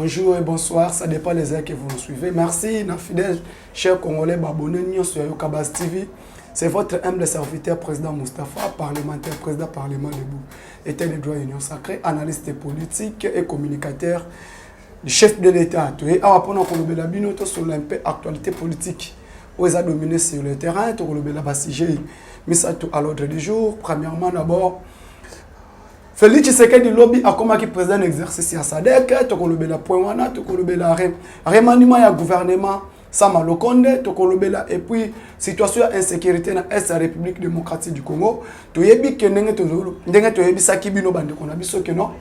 Bonjour et bonsoir, ça dépend des heures que vous nous suivez. Merci, nos fidèles, chers Congolais, abonnés sur Yokabas TV. C'est votre humble serviteur, président Moustapha, parlementaire, président Parlement debout, État des droits Union sacrée, analyste politique et communicateur du chef de l'État. Et après, on a la binoto sur l'actualité politique. Où ils ont dominé sur le terrain, on a la sujet mis à l'ordre du jour. Premièrement, d'abord, Félix Tshisekedi lobby a comme président d'exercice à SADC, to kolobela point wana, to kolobela remaniement ya gouvernement Sama Lokonde, to kolobela et puis situation insécurité dans est la République démocratique du Congo, to yebi ke ndenge to yebi saki bino bande kona biso ke non.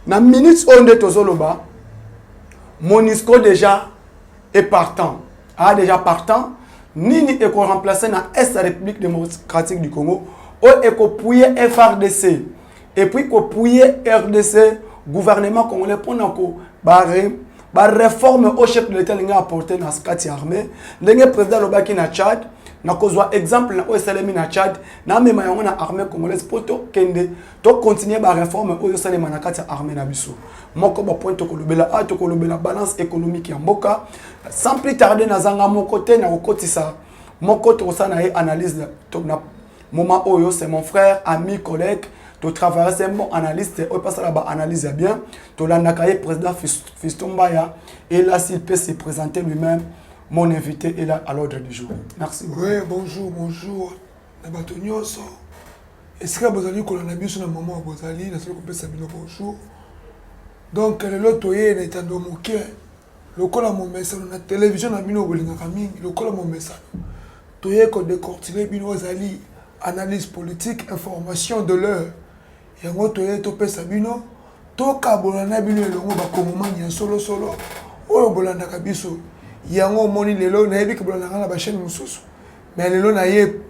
Na minutes onde to zoloba, Monisco déjà est partant. A déjà partant, nini est remplacé dans est la République démocratique du Congo, ou est pouillé FRDC. Et puis, qu'on pouille RDC, gouvernement congolais, pour nous réforme au chef de l'État qui a apporté dans ce cas armé. Le président Lobaki na Tchad, na kozwa exemple na OSLM na Tchad, na même na armée congolaise pour to kende, to continuer ba réforme au OSLM na kati armée na biso. Moko ba point to kolobela a to kolobela balance économique ya mboka. Sans plus tarder na zanga mon côté na okotisa. Moko to sa na analyse to na moment oyo c'est mon frère, ami, collègue. Tu travailles, c'est un bon analyste, on passe là-bas, analyse bien. Tu l'as le président Fiston Baya, et là, s'il peut se présenter lui-même, mon invité est là à l'ordre du jour. Merci beaucoup. Oui, bonjour, bonjour. Est-ce que vous avez vu sur le moment où vous allez, bonjour. Donc, le lot est en domoké. Le col à mon message, la télévision a mis au boulot le col à mon message. Tu es qu'on décortique, bino zali, analyse politique, information de l'heure. Yango toye to pesa bino to kabolana bino elongo ba komomani ya solo oyo bolanda kabiso yango moni lelo na yebi ke bolanda na ba chaîne mususu mais lelo na ye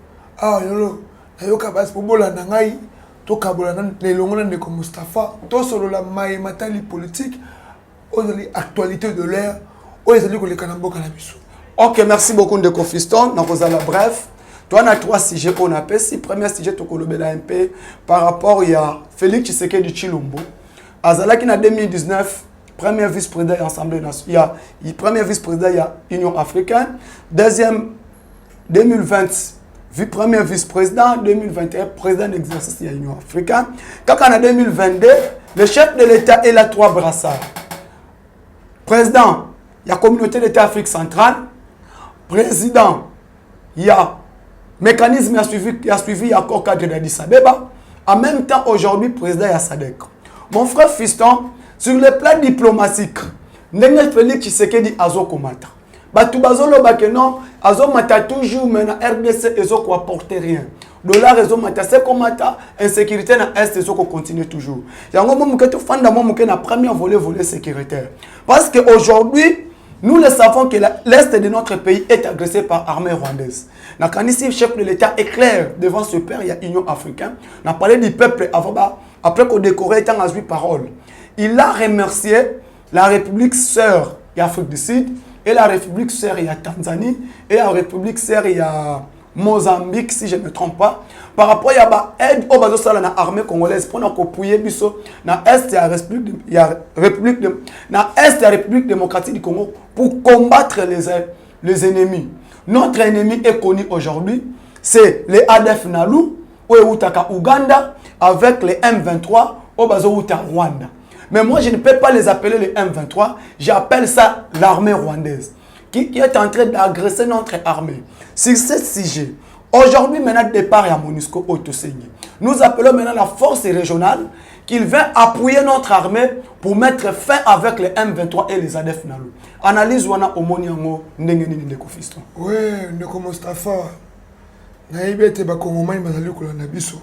lelo na yoka bas po bolanda ngai to kabolana lelongo na ndeko Moustapha to solo la mai matali politique ozali actualité de l'heure ozali ko lekana mboka na biso. OK, merci beaucoup ndeko Fiston, na kozala bref. Toi, on a trois sujets qu'on appelle. Si premier sujet, tu as un peu par rapport à Félix Tshisekedi Tshilombo. Azala qui en 2019, premier vice-président de l'Assemblée nationale. Il y a premier vice-président de l'Union africaine. Deuxième, 2020, premier vice-président. 2021, président d'exercice de l'Union africaine. Quand on a 2022, le chef de l'État est là trois brassards. Président, il y a la communauté d'État Afrique centrale. Président, il y a mécanisme a suivi l'accord cadre d'Addis Abeba. En même temps, aujourd'hui, président de SADC. Mon frère Fiston, sur le plan diplomatique, Ndenge Félix Tshisekedi Azo Komata. Batu bazolo bakeno, Azo Mata toujours, maintenant RDC Ezo ko apporte rien. Dollar Ezo Mata, c'est Komata, insécurité na Est Ezo ko continue toujours. Yango mo muketo fanda mo muke na premier volet sécuritaire. Parce qu'aujourd'hui, nous le savons que l'Est de notre pays est agressé par l'armée rwandaise. Ici, le chef de l'État est clair devant ce père, il y a l'Union africaine. On a parlé du peuple après qu'on décorait tant à 8 paroles. Il a remercié la République sœur d'Afrique du Sud et la République sœur de Tanzanie et la République sœur de Mozambique, si je ne me trompe pas, par rapport à l'aide au bateau de l'armée congolaise pour nous appuyer dans l'Est de la République démocratique du Congo pour combattre les ennemis. Notre ennemi est connu aujourd'hui, c'est les ADF Nalu, ou Uganda, avec les M23, au bateau Rwanda. Mais moi, je ne peux pas les appeler les M23, j'appelle ça l'armée rwandaise, qui est en train d'agresser notre armée. Sur ce sujet, aujourd'hui, maintenant, départ à Monisco Autosegné. Nous appelons maintenant la force régionale qu'il vient appuyer notre armée pour mettre fin avec les M23 et les ADF Nalu. Analyse wana omoniango ndengeni ndeko Fiston. Oui, ndeko Moustapha. Naibete ba kongomani bazali kolanda biso.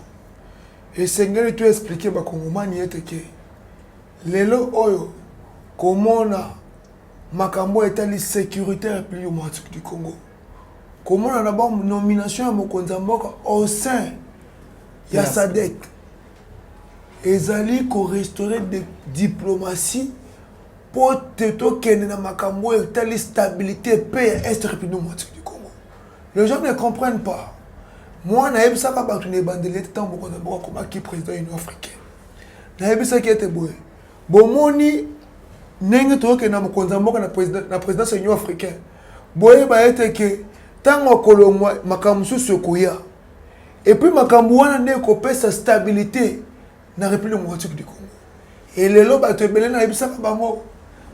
Et sengeli tu expliquer ba kongomani eteke. Lelo oyo komona makambo etali sécuritaire diplomatique du Congo. Comment on a une nomination à Mokonzamboka au sein de SADC. Ezali ko restaurer de diplomatie pour que makambo etali stabilité paix est République démocratique du Congo. Les gens ne comprennent pas. Moi, je sais que je ne bandele tant Mokonzamboka comme qui président de l'Union africaine. Je sais que était boy. Bomoni ndenge toyoke na mokonza mboka na présidence ya Union africaine boyeba ete ke ntango kolongwa makambo mosusu ekoya et puis makambo wana nde ekopesa stabilité na république démocratique du Congo et lelo bato ebele na yebisaka bango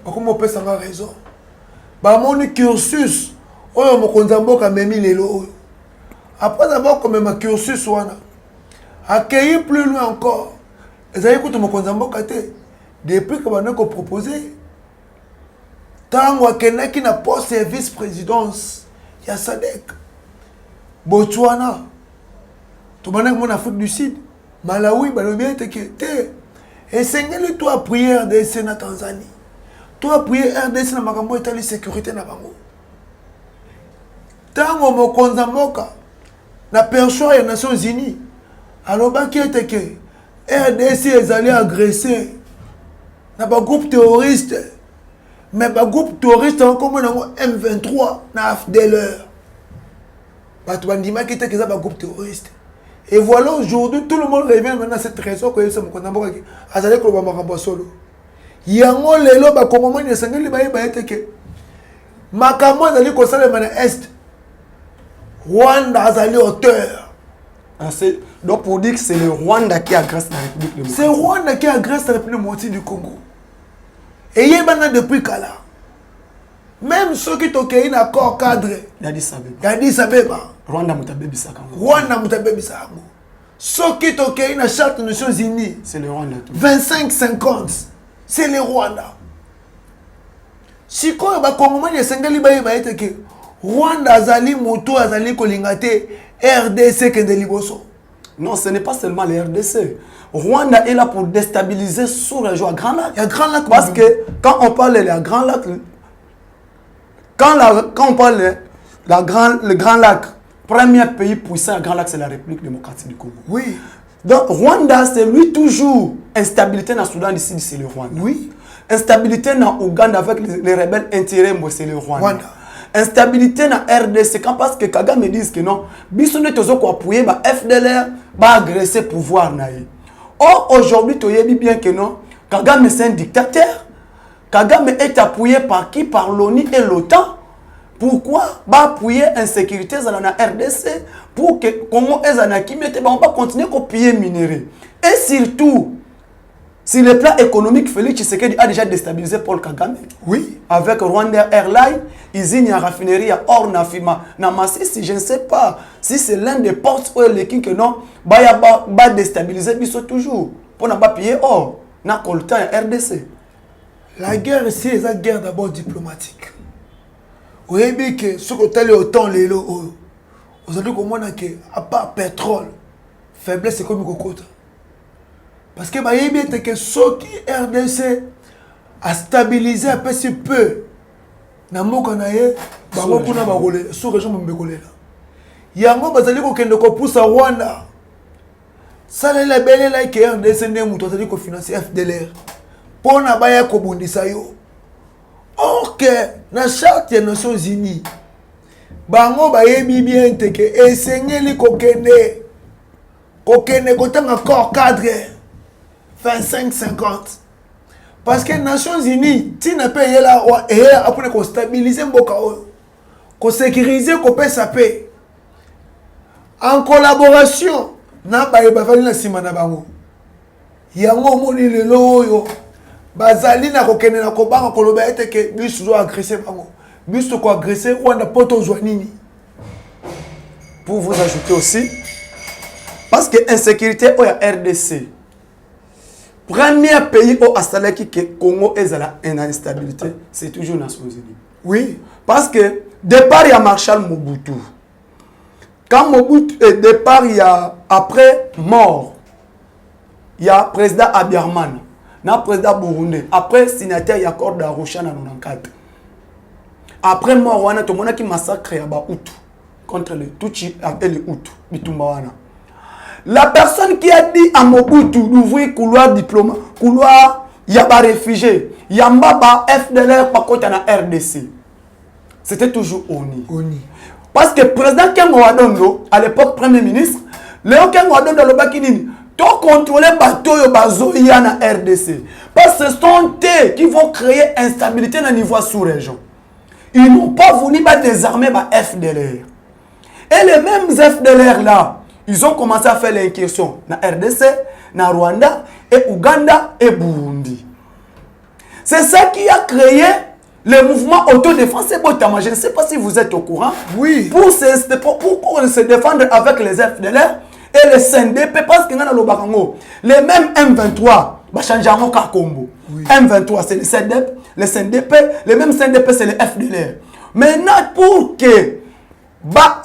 bakoma opesanga raison bamoni cursus oyo mokonza mboka amemi lelo oyo après avoir komema cursus wana accueillir plus loin encore ezali kutu mokonza mboka te depuis que bana ko proposer tango akendaki na poste ya vice présidence ya SADC Botswana tobana mon Afrique du Sud Malawi balobi ete te esengeli toi prier RDC na Tanzanie toi prier RDC na makambo etali sécurité na bango tango mokonza mboka na perchoir ya Nations Unies alobaki ete ke RDC ezali agressé na ba groupe terroriste mais ba groupe terroriste comme M23 na FDLR bato bandimaki te ke za ba groupe terroriste et voilà aujourd'hui tout le monde revient maintenant à cette raison que c'est mon konamboka ki azali ko ba makambo solo yango lelo ba komoma ni sangeli ba ete ke makambo azali ko sala mana est Rwanda azali auteur. Donc pour dire que c'est le Rwanda qui agresse la République démocratique. C'est Rwanda qui agresse la République démocratique du Congo. Et il y a depuis Kala. Même ceux qui ont un accord cadre. Yadi Sabeba. Rwanda mutabebi sakango. Rwanda mutabebi sakango. Ceux qui ont une charte des Nations Unies. C'est le Rwanda. 25-50. C'est le Rwanda. Si quoi ba Congo ni sengali ba ete ke Rwanda azali moto azali kolingate RDC kende liboso. Non, ce n'est pas seulement le RDC. Rwanda est là pour déstabiliser sous région à Grand Lac. Il y a Grand Lac parce que quand on parle de Grand Lac, quand on parle de le Grand Lac, premier pays puissant à Grand Lac, c'est la République démocratique du Congo. Oui. Donc Rwanda, c'est lui toujours. Instabilité dans le Soudan d'ici, c'est le Rwanda. Oui. Instabilité dans Ouganda avec les rebelles intérieurs, c'est le Rwanda. Instabilité dans RDC quand parce que Kagame me disent que non biso ne tozo ko appuyer ba FDLR ba agresser pouvoir naï. Or aujourd'hui tu yebi bien que non Kagame c'est un dictateur. Kagame est appuyé par qui? Par l'ONU et l'OTAN. Pourquoi ba appuyer insécurité dans la RDC pour que Congo ezanaki mette ba on va continuer à piller minerai. Et surtout sur le plan économique, Félix Tshisekedi a déjà déstabilisé Paul Kagame. Oui. Avec Rwanda Airlines, usine à raffinerie à Or Nafima. Si je ne sais pas si c'est l'un des postes où les qui que non, va déstabiliser biso toujours. Pour ne pas payer or. Na coltan RDC. La guerre ici est une guerre d'abord diplomatique. Vous voyez que ce que tel autant les lots, aujourd'hui comme on a que à part pétrole, faiblesse économique au côté. Parce que bah il y a que ce qui RDC a stabilisé un peu si peu. Na mboka na ye ba ko na ba rolé sous région mbekole là. Yango bazali ko kende ko poussa Rwanda. Ça la belle là que RDC ne muto bazali ko financer FDLR. Pona ba ya ko bundisa yo. Or que na charte des Nations Unies bango ba yebi bien te que esengeli ko kende kotanga corps cadre 25-50. Parce que les Nations Unies, si n'a pas là, et après qu'on stabilise Mboka, qu'on sécurise, qu'on paie sa paix. En collaboration, n'a pas eu la simana bango. Yango moni le loyo. Bazali na kokene na kobanga koloba ete ke biso zo agresser bango. Biso ko agresser Rwanda poto zwanini. Pour vous ajouter aussi, parce que insécurité au RDC. Premier pays où Astalaki que Congo est en instabilité, c'est toujours les Nations Unies. Oui. Parce que départ il y a Marshal Mobutu. Quand Mobutu est départ il y a après mort, il y a président Abiyaman, il y a président Burundi, après signataire il y a accord d'Arusha en 94. Après mort wana to mona qui massacre ya ba Hutu contre les Tutsi et les Hutu bitumba wana. La personne qui a dit à Mobutu d'ouvrir couloir diplôme, couloir, il y a des réfugiés, il y a des FDLR par contre en RDC. C'était toujours ONU. Parce que le président Kengo Wadondo, à l'époque Premier ministre, Léon Kengo Wadondo le Bakinini, tout contrôler bateau yo bazo y en RDC. Parce que ce sont eux qui vont créer instabilité dans le niveau sous-région. Ils n'ont pas voulu désarmer le FDLR. Et les mêmes FDLR là, ils ont commencé à faire l'incursion dans RDC, dans Rwanda, et Ouganda et Burundi. C'est ça qui a créé le mouvement autodéfense et Botama. Je ne sais pas si vous êtes au courant. Oui. Pour se défendre avec les FDLR et les CNDP, parce que les mêmes M23, changeront qu'à Combo. Oui. M23, c'est les CNDP, les mêmes CNDP, c'est les FDLR. Maintenant, pour que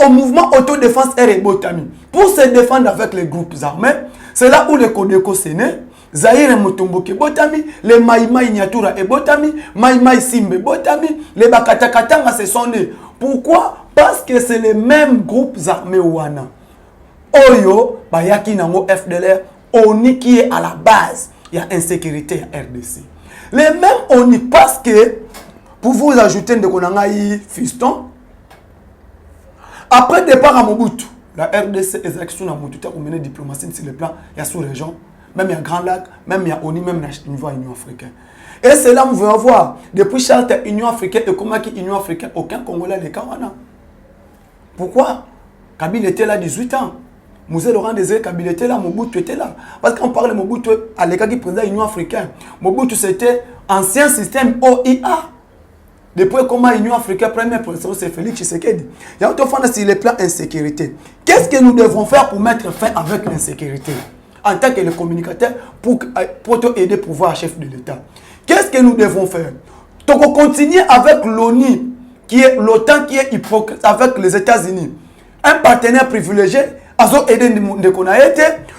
au mouvement autodéfense et Botami, pour se défendre avec les groupes armés, c'est là où le Kodeko s'est né. Zahir Mutomboke Botami, les Maïmaï Nyatura et Botami, Maïmaï Simbe Botami, les Bakatakatanga se sont nés. Pourquoi? Parce que c'est les mêmes groupes armés Ouana. Oyo, Bayaki Nango FDLR, ONI qui est à la base, il y a insécurité à RDC. Les mêmes ONI, parce que, pour vous ajouter de Konangaï Fiston, après le départ à Mobutu, la RDC est action à Mobutu pour mener diplomatie sur le plan, il y a sous-région. Même il y a Grand Lac, même il y a ONU, même il y a l'Union africaine. Et c'est là où nous voulons voir, depuis charte Union africaine et comment qui Union africaine, aucun Congolais n'est Kawana. Pourquoi? Kabila était là 18 ans. Moussé Laurent Désiré Kabila était là, Mobutu était là. Parce qu'on parle de Mobutu à l'écart qui président l'Union africaine. Mobutu c'était ancien système OIA. Depuis comment l'Union africaine, premier président, c'est Félix Tshisekedi. Il y a un autre sur le plan insécurité. Qu'est-ce que nous devons faire pour mettre fin avec l'insécurité? En tant que le communicateur pour aider le pouvoir chef de l'État. Qu'est-ce que nous devons faire? Donc, continuer avec l'ONU, qui est l'OTAN, qui est hypocrite avec les États-Unis. Un partenaire privilégié,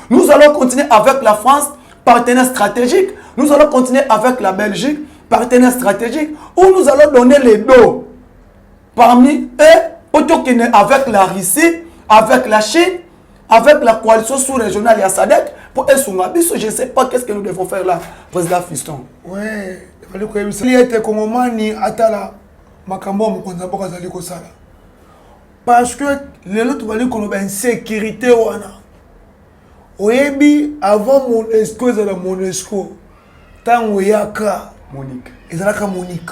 nous allons continuer avec la France, partenaire stratégique. Nous allons continuer avec la Belgique, partenaire stratégique, où nous allons donner les dos. Parmi eux, avec la Russie, avec la Chine, avec la coalition sous-régionale et à SADC, pour Essungabiso, je ne sais pas qu'est-ce que nous devons faire là, président Fiston. Oui, il fallait que vous soyez Kongomani, Atala, Makambo, Mokonzabo, Zali Kosala. Parce que les autres vont dire qu'on a une sécurité. Oyebi, avant Monesco, ils ont la Monesco. Tant Oyaka, Monique. Ils ont la Monique.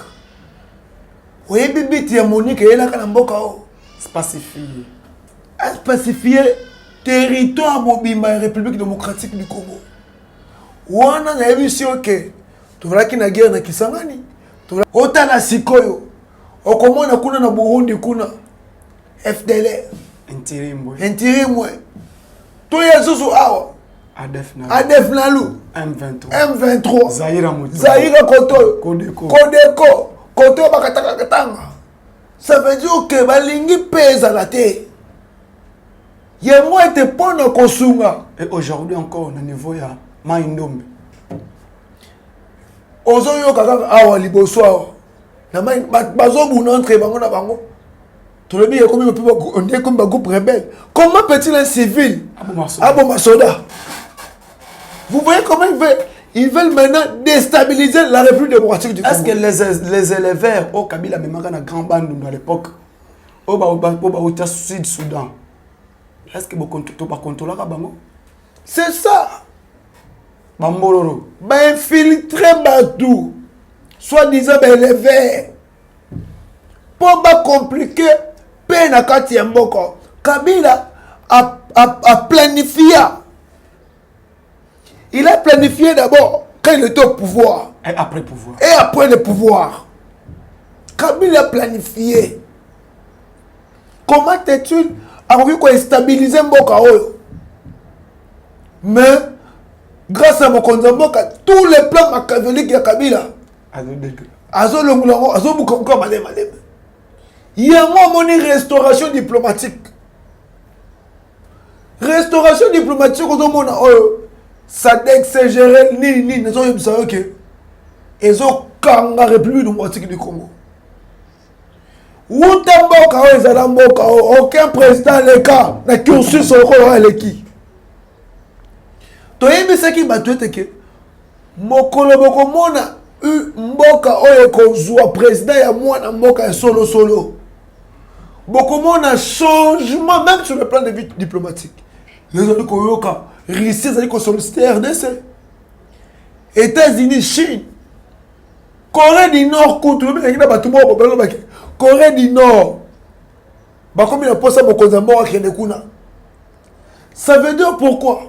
Oyebi, Biti, Monique, et là, Kanamboka. Pacifié. Pacifié. Territoire mobimba la République démocratique du Congo. Wana na yebi ok. Tu vois qu'il y a guerre na Kisangani. Ota na sikoyo. Okomona kuna na Burundi kuna FDLR. Intirim. To yesusu awa. ADF Nalu. M23. Zaira Koto. Kodeko. Koto bakataka katanga. Ça veut dire que balingi pesa la terre. Il y a moins de points de Kosunga. Et aujourd'hui encore, au niveau de Maïndombe. Ozoyo kaka awa liboso awa. Na mai bazo buna entre bango na bango. Tout le monde on est comme un groupe rebelle. Comment peut-il un civil Aboma Soda? Vous voyez comment ils veulent maintenant déstabiliser la République démocratique du Congo. Est-ce que les éleveurs au Kabila même à grand bande à l'époque au Sud-Soudan, est-ce que vous contrôlez la bango? C'est ça. Bamboloro. Infiltrer Badou. Soi-disant les verts. Pour pas compliquer, peine à Kati Mboko. Kabila a planifié. Il a planifié d'abord quand il était au pouvoir. Et après pouvoir. Et après le pouvoir. Kabila a planifié. Comment t'es-tu envie qu'on stabilise Mboka? Mais grâce à Mokonza Mboka, tous les plans machiavéliques de Kabila, il y a une restauration diplomatique. Restauration diplomatique, SADC, CGRL, ni, ils ont la République démocratique du Congo. Aucun président n'a n'a cursus sur le qui. Tu as ce qui m'a dit que Mokolo Bokomona Mboka oyo kozwa président ya mwana mboka solo. Bokomona changement même sur le plan de vie diplomatique. Les autres koyoka Russie allait solliciter RDC. États-Unis, Chine, Corée du Nord, Corée du Nord. Ça veut dire pourquoi?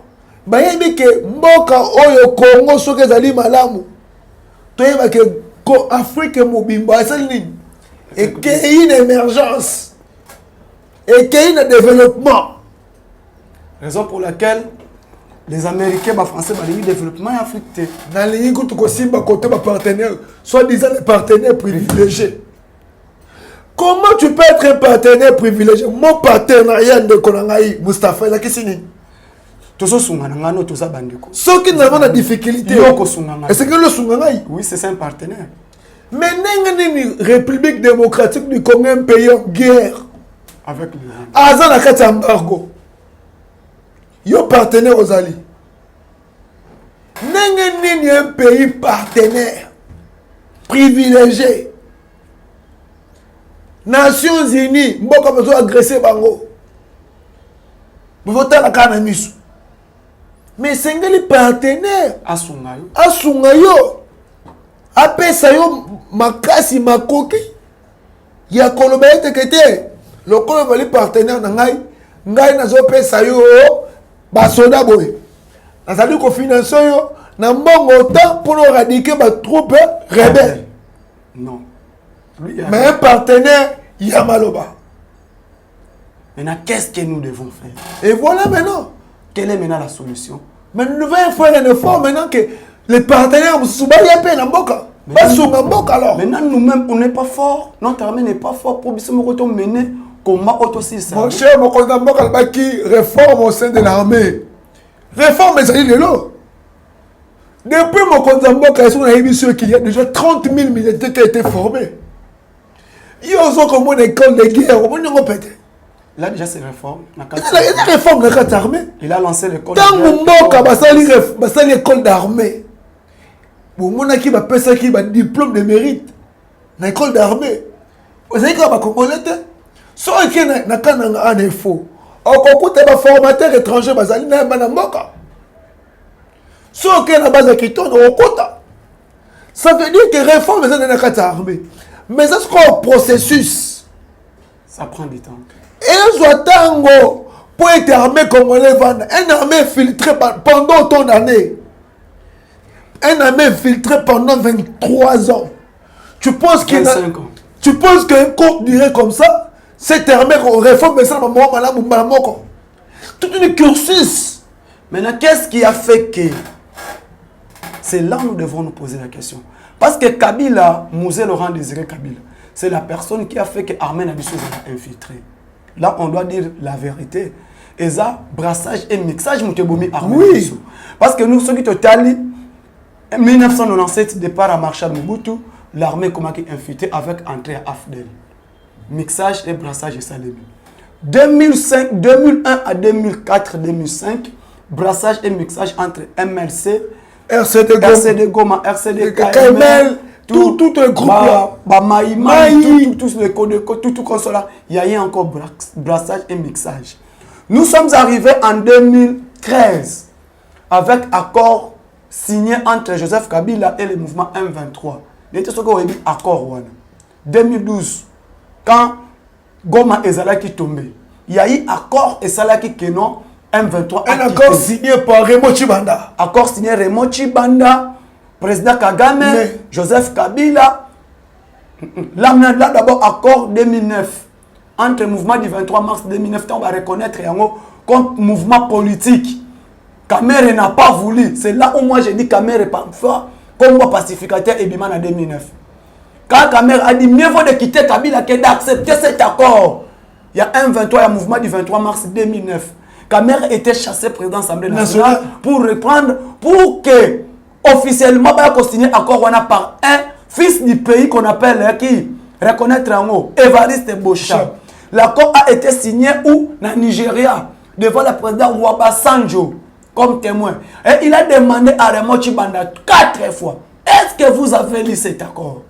Que Mboka Oyo Congo soki ezali malamu. Toyeba que Afrique mobimba et qu'il y ait une émergence et qu'il y ait un développement. Raison pour laquelle les Américains, les Français, le développement est africain. Dans les côté partenaires, soi-disant les partenaires privilégiés. Comment tu peux être un partenaire privilégié? Mon partenariat de Konangaï, Mustafa, il a qui signé? Ceux qui n'ont pas de difficulté, est-ce que le Sungangaï? Oui, c'est un partenaire. Mais la République démocratique du Congo, un pays en guerre. Avec l'Iran. Azan a fait un embargo. Yo partenaire aux alliés. N'est un pays partenaire, privilégié. Nations Unies, mboka besoin agresser bango. Voter la canamis. Mais c'est un partenaire. Asungayo. Asungayo. Apesa yo makasi makoki. Ya kolobete kete. Le kolobali partenaire na ngai. Ngai nazo pesa yo basoda boy. Nazali ko financer yo na mbongo temps pour éradiquer ma troupe rebelle. Non. Mais un partenaire Yamaloba. Maintenant, qu'est-ce que nous devons faire? Et voilà maintenant. Quelle est maintenant la solution? Mais nous devons faire un effort maintenant que les partenaires Maintenant, nous-mêmes, on n'est pas fort. Notre armée n'est pas fort pour mener combat autosile. Mon cher, mon condamné qui réforme au sein de l'armée. Réforme, mais il est là. Depuis mon condamné, il y a déjà 30 000 militaires qui ont été formés. Ils ont comme une école de guerre. Là, déjà, c'est réforme. Il y a une réforme dans l'armée. Il a lancé l'école de l'école d'armée. Pour moi, qui va passer qui va diplôme de mérite. L'école d'armée. Vous savez quoi, Congolais? Si qui n'a un info. Au concours, tu as un formateur étranger. Si qui n'a pas de ça veut dire que réforme est dans l'armée. Mais c'est ce qu'on processus. Ça prend du temps. Et soit tango pour être armé comme on les vend. Un armée filtré pendant autant d'années. Un armée infiltré pendant 23 ans. Tu penses qu'il 25 ans. Tu penses qu'un corps dirait comme ça? Cette armée réforme, mais ça m'a tout une cursus. Maintenant, qu'est-ce qui a fait que... C'est là où nous devons nous poser la question. Parce que Kabila, Mouzé Laurent Désiré Kabila, c'est la personne qui a fait que l'armée n'a pas infiltré. Là, on doit dire la vérité. Et ça, brassage et mixage, nous avons mis armée. Oui. Parce que nous, ceux qui totali, en 1997, départ à Marshal Mobutu, l'armée comment qui infiltré avec entrée à Afdel. Mixage et brassage et salémi. 2005, 2001 à 2004, 2005, brassage et mixage entre MLC, RCD Goma, RCD KML, tout un groupe Maï, tous les codes, tout comme cela. Il y a eu encore brassage et mixage. Nous sommes arrivés en 2013 avec accord signé entre Joseph Kabila et le mouvement M23. C'était ce qu'on a dit accord. 2012, quand Goma et Zalaki tombé, il y a eu accord et Zalaki Kenon M23. Un accord signé par Raymond Chibanda. Accord signé Raymond Chibanda, président Kagame, Joseph Kabila. Là d'abord accord 2009 entre le mouvement du 23 mars 2009, on va reconnaître comme mouvement politique. Kamere n'a pas voulu. C'est là où moi j'ai dit Kamere parfois comme pacificateur et Biman en 2009. Quand Kamere a dit mieux vaut de quitter Kabila que d'accepter cet accord. Il y a un 23, il y a un mouvement du 23 mars 2009. Kamere était chassé président de l'Assemblée nationale pour reprendre, pour que officiellement il y ait signé accord par un fils du pays qu'on appelle qui reconnaître en haut, Évariste Bocha. L'accord a été signé où? Dans Nigeria, devant le président Obasanjo comme témoin. Et il a demandé à Raymond Chibanda 4 fois, est-ce que vous avez lu cet accord?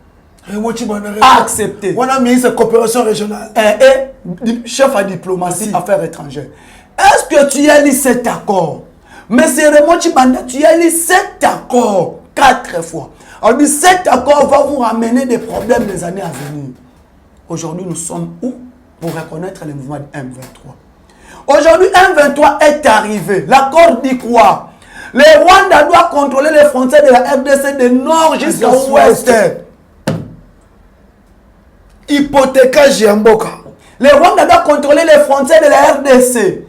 Raymond Chibanda a accepté. On a mis cette coopération régionale. Et chef à diplomatie, affaires étrangères. Est-ce que tu as lu cet accord? Mais c'est Raymond Chibanda, tu as lu cet accord. 4 fois. Alors, cet accord va vous ramener des problèmes les années à venir. Aujourd'hui, nous sommes où pour reconnaître le mouvement de M23? Aujourd'hui, M23 est arrivé. L'accord dit quoi? Le Rwanda doit contrôler les frontières de la RDC de nord jusqu'à ouest. Hypothécage Yamboka. Le Rwanda doit contrôler les frontières de la RDC.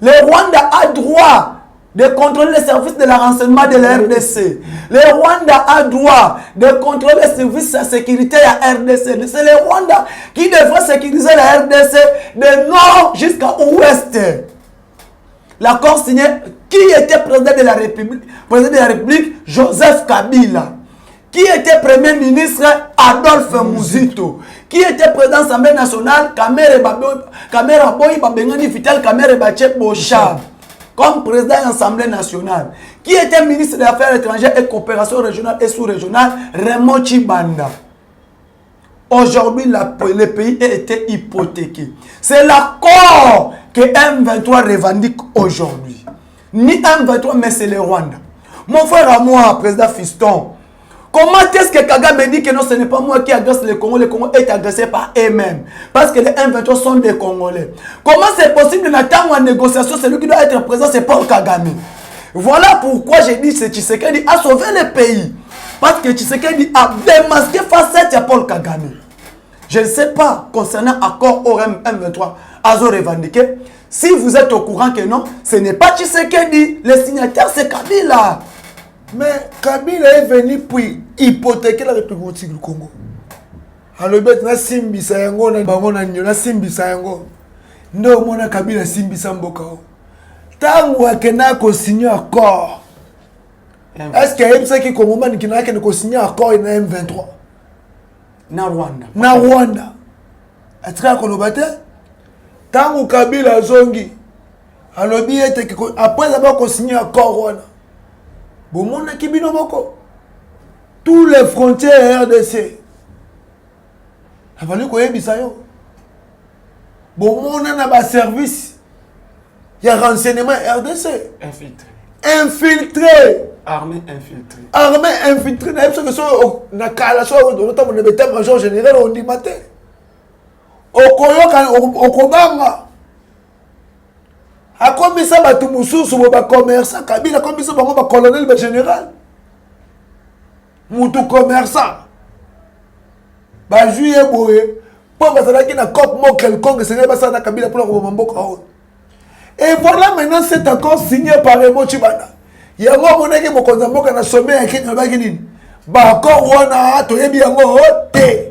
Le Rwanda a droit de contrôler les services de la renseignement de la RDC. Le Rwanda a droit de contrôler les services de sécurité de la RDC. C'est le Rwanda qui devrait sécuriser la RDC de nord jusqu'à ouest. L'accord signé, qui était président de la République? Président de la République, Joseph Kabila. Qui était Premier ministre? Adolphe Muzito. Qui était président de l'Assemblée nationale? Kamera Boy Babengani Vital Kamere Bache Bocha. Comme président de l'Assemblée nationale. Qui était ministre des Affaires étrangères et coopération régionale et sous-régionale? Raymond Chibanda. Aujourd'hui, le pays a été hypothéqué. C'est l'accord que M23 revendique aujourd'hui. Ni M23, mais c'est le Rwanda. Mon frère à moi, président Fiston, comment est-ce que Kagame dit que non, ce n'est pas moi qui agresse le Congo est agressé par eux-mêmes? Parce que les M23 sont des Congolais. Comment c'est possible d'attendre en négociation? Celui qui doit être présent, c'est Paul Kagame. Voilà pourquoi j'ai dit que Tshisekedi a sauvé le pays. Parce que Tshisekedi a démasqué face à Paul Kagame. Je ne sais pas, concernant l'accord ORM M23, Azo revendiqué. Si vous êtes au courant que non, ce n'est pas Tshisekedi. Le signataire, c'est Kabila. Mais Kabila est venu pour hypothéquer la République du Congo. Alors, na simbi sayango na bango na nyo na simbi sayango. Ndo mona Kabila simbi samboka. Tangu akena ko signer accord. Est-ce qu'il y a un qui Congo qui n'a qu'à signer accord na M23? Na Rwanda. Na Rwanda. Est-ce qu'il y a Tangu Kabila zongi. Alors, après avoir signé accord Rwanda. Bon, mon akibino moko. Tous les frontières RDC. Il a fallu qu'on ait bisayo. Bon, mon a service. Il y a renseignement RDC. Infiltré. Infiltré. Armée infiltrée. Armée infiltrée. Na kala so notamment le état-major général on dit matin. Okobanga. A combien ça va tout moussou sur le commerçant? Kabila, combien ça va colonel le général? Moutou commerçant. Bah, juillet, boye. Pour que ça ait une cop mot quelconque, c'est pas ça, Kabila pour le Mamboka. Et voilà maintenant cet accord signé par Raymond Chibanda. Il y a un moment où on a sommet à Kenya Bagini. Bah, encore on a bien.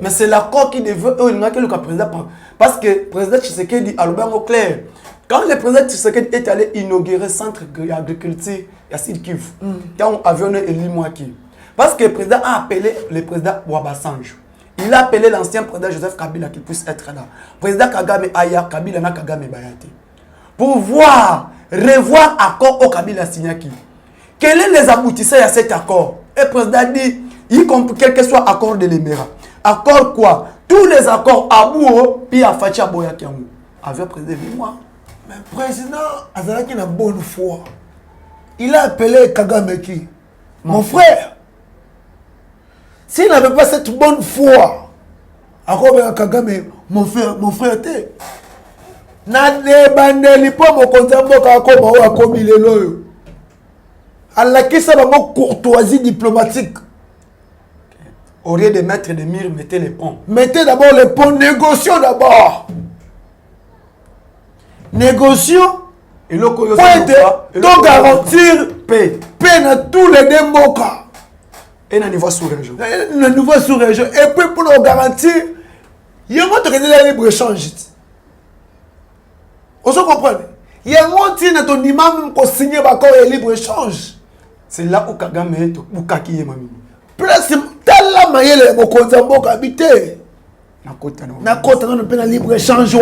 Mais c'est l'accord qui devait que le président. Parce que le président Tshisekedi a le clair. Quand le président Tshisekedi est allé inaugurer le centre d'agriculture à Sud Kivu, quand avion est Limouaki, parce que le président a appelé le président Wabasanjo. Il a appelé l'ancien président Joseph Kabila qui puisse être là. Président Kagame Aya, Kabila na Kagame Bayate. Pour voir, revoir l'accord au Kabila Signaki. Quels sont les aboutissants à cet accord? Et le président dit, y compris quel que soit l'accord de l'Émera. Accord quoi? Tous les accords à Bouo, puis à Fatia Boyakiamou. Avec le président Bimois. Mais le président Azalaki n'a bonne foi. Il a appelé Kagame qui? Mon frère. S'il n'avait pas cette bonne foi, à Kagame, mon frère, t'es. Na débandeli po mo konza mboka ko ba komi lelo. Allah qui ça va courtoisie diplomatique. Au lieu de mettre des murs, mettez les ponts. Mettez d'abord les ponts, négocions d'abord. Négocions. Et le donc garantir paix dans tous les deux mboka. Et dans le niveau sous-région. Le niveau sous-région. Et puis pour nous garantir, il y a un libre-échange. Vous comprenez? Il y a un ton imam qui signe un libre-échange. C'est là où Kagame est, où Kaki est mamie. Plus, tel la maille, mon konzambo habité. Na kota non peut libre-échange.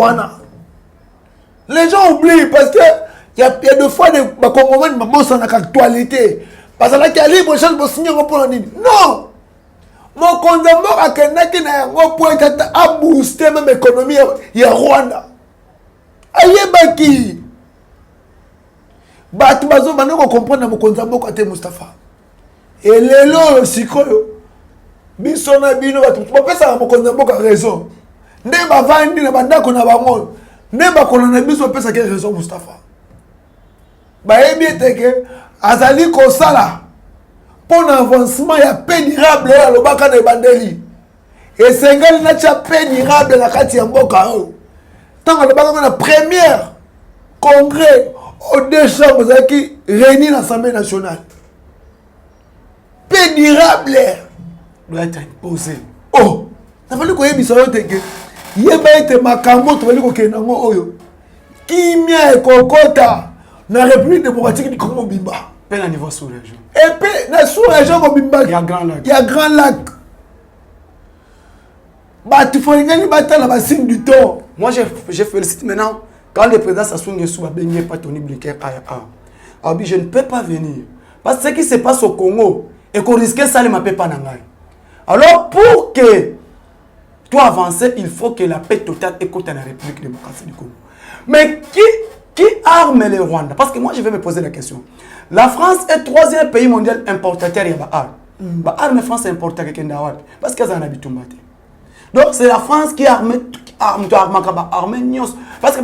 Les gens oublient parce que il y a deux fois des Congolais qui bossent en actualité. Parce qu'il y a libre-échange pour signer un point. Non! Mon konzambo a kenaki na yango point à booster même l'économie il y a Rwanda. Ayebaki. Batu bazo bana ko comprendre mon konzambo côté Mustafa. Et lelo sikoyo biso na bino batu bapesa mokonzi mboka raison nde bavandi na bandako na bango nde bakolona biso bapesa ke raison Moustapha bayebi eteke azali kosala pour avancement ya paix durable ya lobaka na bandeli esengali na tia paix durable na kati ya mboka oyo ntango alobaka na première congrès aux deux chambres ezalaki réunis na l'Assemblée nationale paix durable doit être imposé. Oh, ça fallait que yebisa yo teke. Yeba ete makambo to bali ko kena ngo oyo. Kimia e kokota na République démocratique du Congo bimba. Peine à niveau sous-région. Et puis na sous-région ko bimba. Il y a Grand Lac. Il y a Grand Lac. Bah tu faut ngani batala ba signe du temps. Moi je félicite maintenant quand le président Sassou Nguesso va baigner pas Tony Blinken ah oui, je ne peux pas venir parce que ce qui se passe au Congo et qu'on risquait ça ne m'appelle pas nangai. Alors, pour que tu avances, il faut que la paix totale écoute à la République démocratique du Congo. Mais qui arme les Rwandais? Parce que moi, je vais me poser la question. La France est le 3e pays mondial importateur de l'arme. La France est importateur de l'arme. Parce qu'elle en a habitué. Donc, c'est la France qui arme parce que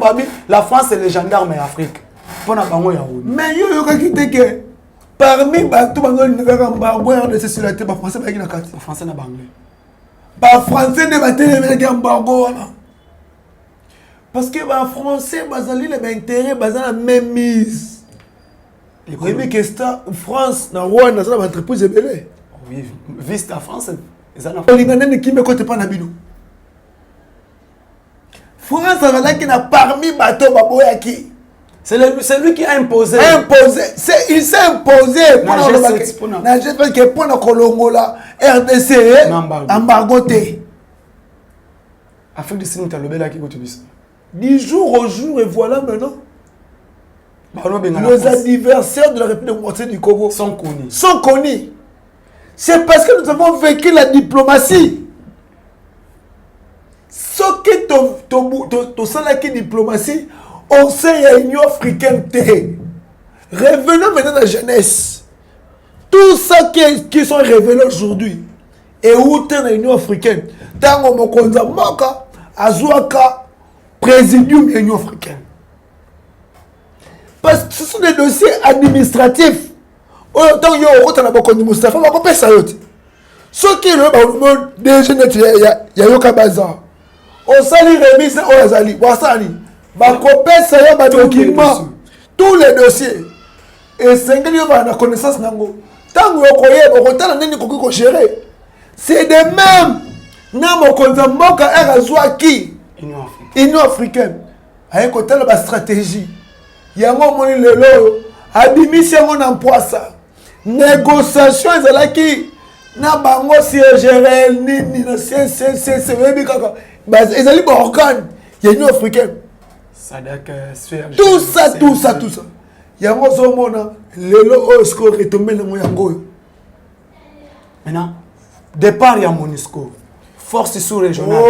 la France, c'est les gendarmes en Afrique. Mais yo que parmi tout le de sur la tête, français na kati. Français na banglais. Français ne battent embargo parce que français bazali les intérêts bazana même mise. Oui, que ça France na Rwanda ça entreprise belé. Oui, Vista France, ils en ont lingana qui me côté pas na bino. France a qui na parmi bateau baboyaki. C'est lui qui a imposé. Il s'est imposé pour la Colongola, RDC, embargo. Afrique du Sud, qui continue ça. Du jour au jour, et voilà maintenant. Nos adversaires de la République démocratique du Congo sont connus. C'est parce que nous avons vécu la diplomatie. Ce qui est la diplomatie, on sait qu'il y a l'Union africaine. Revenons maintenant à la jeunesse. Tout ça qui sont révélés aujourd'hui est où dans l'Union africaine. Tant qu'on a Moka, Azouaka, présidium de l'Union africaine. Parce que ce sont des dossiers administratifs. Autant qu'il y a un peu de Moustapha, on va pas ça. Ce qui est le déjà, il y a un bazar. On s'allie remise au Azali. Document, tous les dossiers. Et c'est la connaissance. Tant que vous gérer. C'est de même. Union africaine. Avec une stratégie. Il y a un admission en poisson. Négociation, qui na bango siégéré ni c'est les organes. Il y a une africaine. Tout ça. Il y a un monde qui est retombé dans le monde. Maintenant, départ, il y a MONUSCO. Force sous-régionale.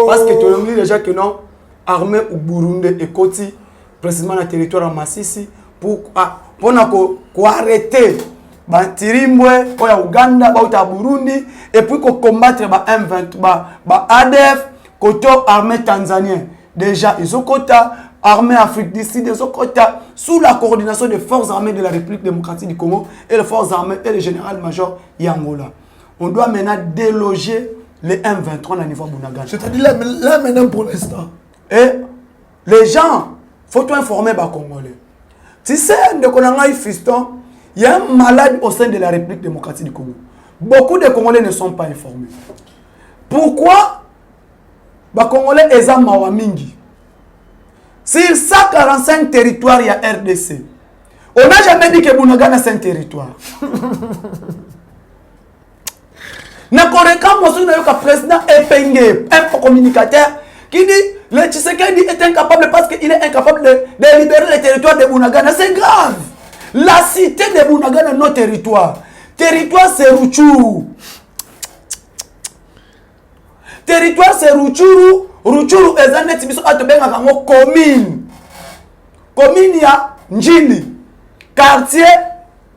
Parce que tu as dit déjà que non, armée au Burundi et Koti, précisément dans le territoire de Massissi, pour arrêter Bantirimbwe, Ouganda, Burundi, et puis combattre M23, ADF, côté armée tanzanienne. Déjà, ils ont quota armée Afrique du Sud, ils ont quota sous la coordination des forces armées de la République démocratique du Congo et les forces armées et le général-major Yangola. On doit maintenant déloger les M23 au niveau Bunagana. C'est-à-dire là maintenant pour l'instant. Et les gens, il faut informer les Congolais. Tu sais, il y a un malade au sein de la République démocratique du Congo. Beaucoup de Congolais ne sont pas informés. Pourquoi les Congolais sont Mawamingi? Sur 145 territoires, il y a RDC. On n'a jamais dit que Bunagana c'est un territoire. Le président Epenge, un communicateur, qui dit le Tshisekedi est incapable parce qu'il est incapable de libérer le territoire de Bunagana. C'est grave. La cité de Bunagana est notre territoire. Territoire, c'est Rutshuru. Territoire, c'est Rutshuru. Rutshuru est un étibiso à te benga kango commune. Commune ya Njili. Quartier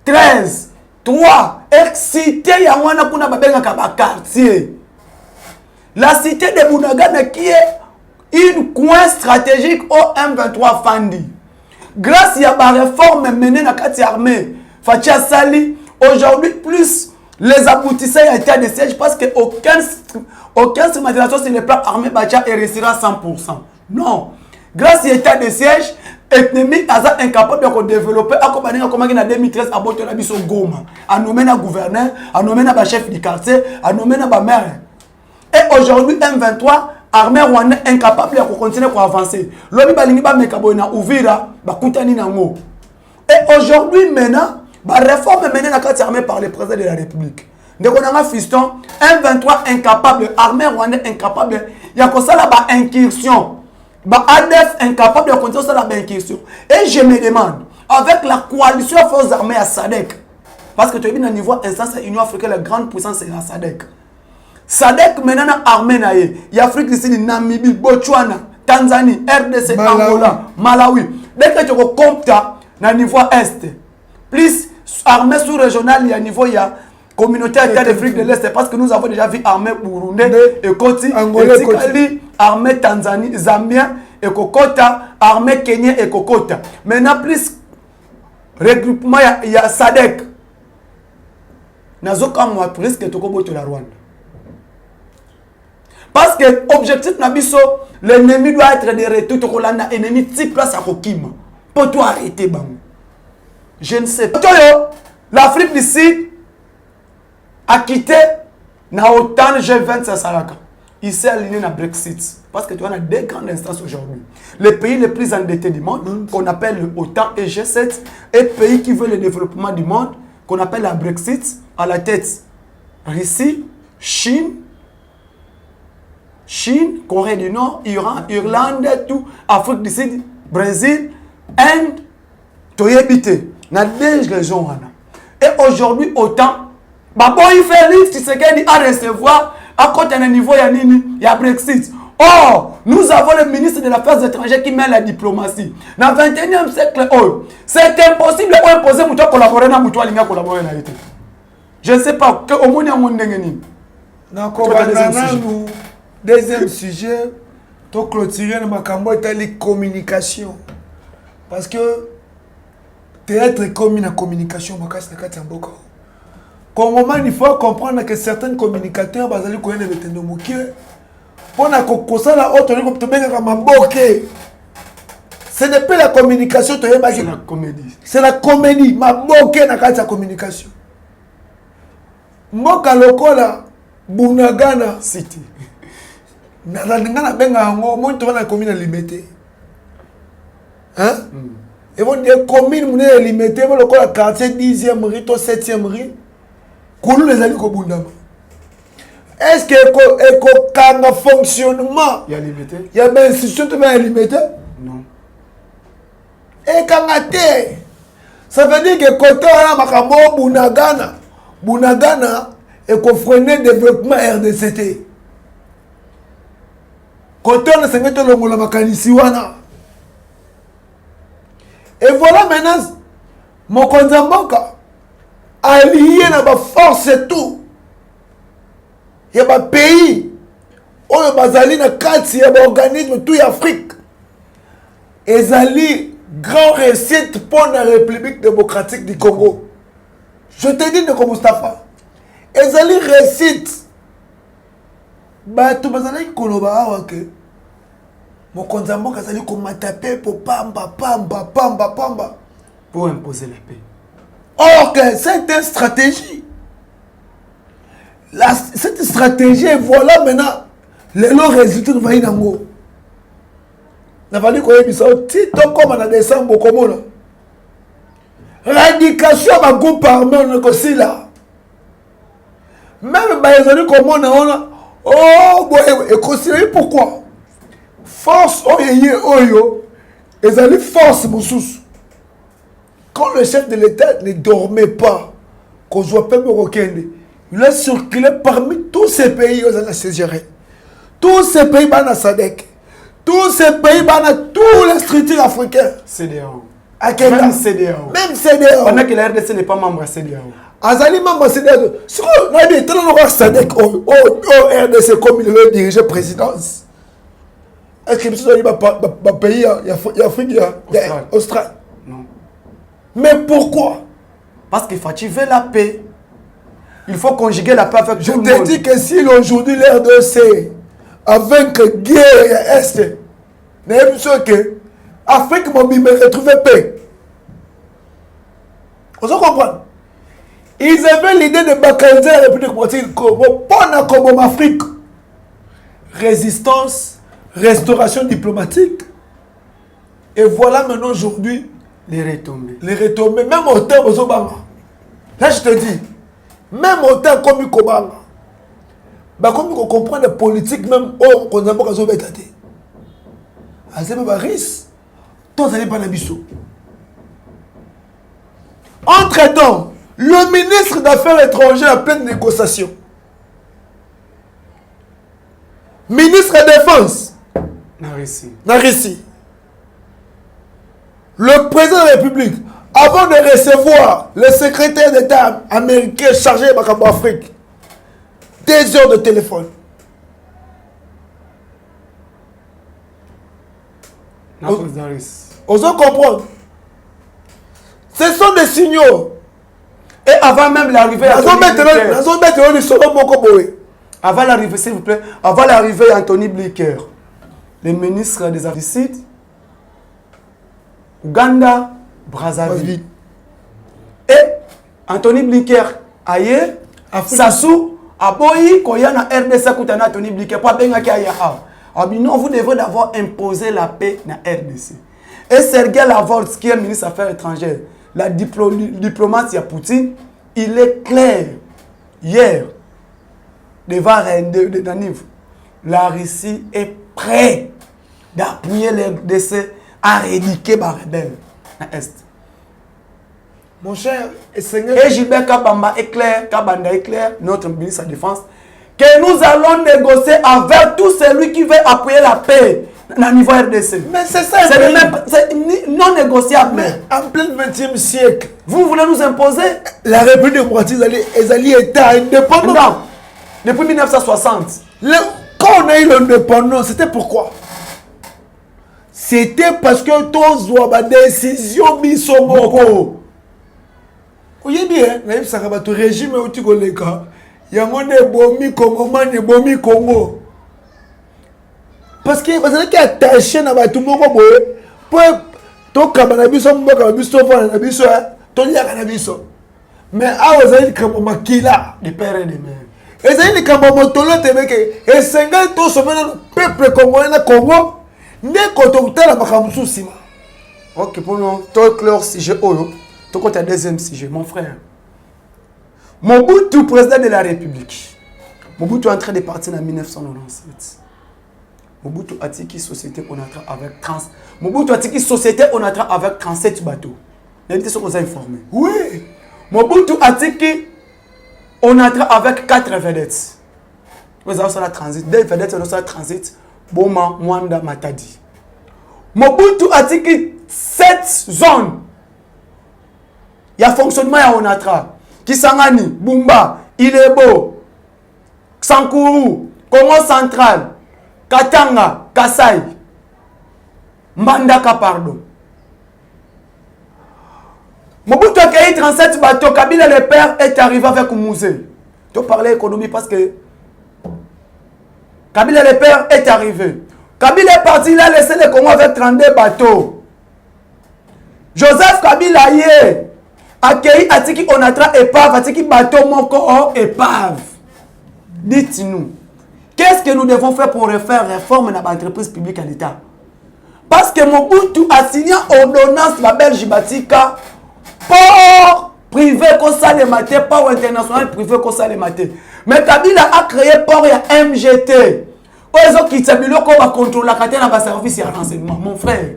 13, 3, excité Yangwana kuna babenga kaba quartier. La cité de Bunagana qui est une coin stratégique au M23 Fandi. Grâce à la réforme menée dans la armée, Fatia Sali, aujourd'hui plus les aboutissants à l'état de siège parce qu'aucune stigmatisation sur le plan armé Bacha est réussira à 100%. Non. Grâce à l'état de siège, l'ennemi est incapable de développer, comme en 2013, à Botola Biso Goma, à nommer un gouverneur, à nommer un chef du quartier, à nommer un maire. Et aujourd'hui, M23, armée rwandais incapable de continuer à avancer. L'homme balingi ba mekabo na Uvira, ba kutani na ngo. Et aujourd'hui maintenant, la réforme menée dans la armée par le président de la République. Donc on a un fiston, M23 incapable, armée rwandais incapable, il y a comme ça là ba incursion. Ba ADF incapable de continuer ça la incursion. Et je me demande, avec la coalition forces armées à SADC, parce que tu es bien au niveau instance Union africaine, la grande puissance c'est la SADC. SADC maintenant armée na ye, y Afrique du Sud, Namibie, Botswana, Tanzanie, RDC, Angola, Malawi. Dès que tu comptes na niveau est, plus armée sous-régionale, il y a niveau il y a communauté État d'Afrique de l'Est parce que nous avons déjà vu armée burundais et Koti, Etikali, armée Tanzanie, Zambien et Kokota, armée Kenya et Kokota. Maintenant plus regroupement il y a SADC. Nazoka moi presque que Tokobo to la Rwanda. Parce que l'objectif Nabiso, l'ennemi doit être de retour to kolanda ennemi type place à Kokima. Pour toi arrêter bang. Je ne sais pas. L'Afrique du Sud a quitté na autant G20 Salaka. Il s'est aligné na Brexit. Parce que tu as deux grandes instances aujourd'hui. Les pays les plus endettés du monde, qu'on appelle le OTAN et G7, et pays qui veulent le développement du monde, qu'on appelle la Brexit, à la tête Russie, Chine, Corée du Nord, Iran, Irlande, tout, Afrique du Sud, Brésil, Inde, Toyébité. Dans deux régions. Et aujourd'hui, autant, il fait tu sais qu'il a recevoir à côté d'un niveau, il y a Brexit. Or, nous avons le ministre de l'Affaires étrangères qui met la diplomatie. Dans le 21e siècle, c'est impossible d'imposer à nous collaborer avec nous. Je ne sais pas, au moins, nous deuxième sujet, tu clôturer la communication. Parce que théâtre comme la communication, il faut comprendre que certains communicateurs ce n'est pas la communication, c'est la comédie. C'est la comédie. La communication. Moka lokola Bunagana City. Nalingana benga ngo mo to na commune limitée. Hein? Et vont dire commune limitée mo lokola quartier 10e rue to 7e rue. Kulu les ali ko bundama. Est-ce que éco kanga fonctionnement il y a limité? Il y a ben institution to ben limité? Non. Et kanga te. Ça veut dire que côté na makambo Bunagana est confronté développement RDCT. Côté on s'est mis le la makanisiwana. Et voilà maintenant mon Konzamboka allié na ba force et tout. Il y a ba pays on bazali na kati ya ba organisme tout Afrique. Ezali grand réussite pour la République démocratique du Congo. Je te dis de comme Mustafa. Ezali récite. Bah tu bazali koloba awake. Mon konzambo kazali komatape pour pamba. Pour imposer la paix. Or que c'est une stratégie. Cette stratégie, voilà maintenant les résultats de Vainango. N'a fallu qu'on ait mis ça. Si tu comme en décembre, comment là? Radication à groupe armé, on est aussi là. Même les amis comme on a, oh, et considéré pourquoi? Force, les amis force, Moussous. Quand le chef de l'État ne dormait pas, qu'on ne soit pas marocain, il a circulé parmi tous ces pays aux Anassésiens. Tous ces pays, dans la SADC. Tous ces pays, dans tous les structures africaines. CDAO. Même CDAO. Pendant que la RDC n'est pas membre de CDAO. Azali mama c'est ce qu'on a dit tellement on Sadek au RDC comme il le dirigeait présidence. Est-ce que monsieur va pays il y a Afrique il y a Australie. Non. Mais pourquoi? Parce qu'il faut activer la paix. Il faut conjuguer la paix avec tout le monde. Je te dis que si aujourd'hui l'RDC avec guerre à Est, n'est-ce pas que Afrique m'a retrouvé paix. On se comprend? Ils avaient l'idée de bacaniser la République démocratique Congo, pas comme en Afrique. Résistance, restauration diplomatique. Et voilà maintenant aujourd'hui les retombées. Les retombées, même au temps aux Obama. Là je te dis, même au temps comme il Obama, bah comme on comprend la politique même oh qu'on a pas besoin d'être athée. À ce moment risque, toi ça n'est pas l'ambition. Entre-temps, le ministre d'Affaires étrangères en pleine négociation. Ministre de la Défense. Narissi. Le président de la République, avant de recevoir le secrétaire d'État américain chargé de l'Afrique, 2 heures de téléphone. On se comprend. Ce sont des signaux. Et avant même l'arrivée avant l'arrivée, s'il vous plaît, avant l'arrivée Anthony Blinken, le ministre des Affaires Sud, Ouganda, Brazzaville. Et Anthony Blinken, ailleurs, Sassou, Aboyi, Koyana, RDC, Koutana, Anthony Blinken, pas bien qu'il y a. Non, vous devez d'abord imposer la paix dans RDC. Et Sergei Lavrov, qui est ministre des Affaires étrangères, la diplomatie à Poutine, il est clair, hier, devant Daniv, la Russie est prête d'appuyer les RDC à éradiquer les rebelles dans l'Est. Mon cher, et Gilbert Kabamba est clair, Kabanda est clair, notre ministre de la Défense, que nous allons négocier avec tout celui qui veut appuyer la paix dans le niveau RDC. Mais c'est ça, c'est non négociable. Mais en plein 20e siècle, vous voulez nous imposer la République démocratique est indépendante. Non, depuis 1960. Quand on a eu l'indépendance, c'était pourquoi? C'était parce que tous ont ma décision bisomoko. Vous voyez bien, ça va être régime où tu connais quand il y a un bomi Congo, un bomi Congo. Parce que vous avez attaché à tout le monde pour ton cannabis, mon cannabis, ton cannabis. Mais à vous avez comme makila de père et de mère. Et ça il comme motolo te que et 50 to sommet le peuple congolais na Congo ne kotokuta la makamusu sima. OK pour nous toi clair sujet oyo to côté deuxième sujet mon frère. Mobutu président de la République. Mobutu est en train de partir en 1997. Mobutu a tiki société Onatra avec 30. Mobutu a tiki société Onatra avec 37 bateaux. Les gens sont informés. Oui. Mobutu a tiki Onatra avec 4 vedettes. Nous avons sur la transit. 2 vedettes sont sur la transit. Boma, Mwanda, Matadi. Mobutu a tiki 7 zones. Il y a fonctionnement à Onatra. Kisangani, Bumba, Ilebo, Sankuru, Congo Central, Katanga, Kasai, Mbandaka, pardon. Mobutu a créé 37 bateaux. Kabila le père est arrivé avec Mouzé. Tu parles économie parce que Kabila le père est arrivé. Kabila est parti, il a laissé le Congo avec 32 bateaux. Joseph Kabila y est. Accueilli Atiki Onatra épave, Atiki bateau moko épave. Dites-nous, qu'est-ce que nous devons faire pour refaire réforme dans l'entreprise publique à l'État? Parce que Mobutu a signé ordonnance la Belgique Batika port privé qu'on s'allait mater, port international privé qu'on s'allait mater. Mais Kabila a créé port et MGT. Ils ont quitté le qu'on va contrôler la catena de service et renseignement. Mon frère,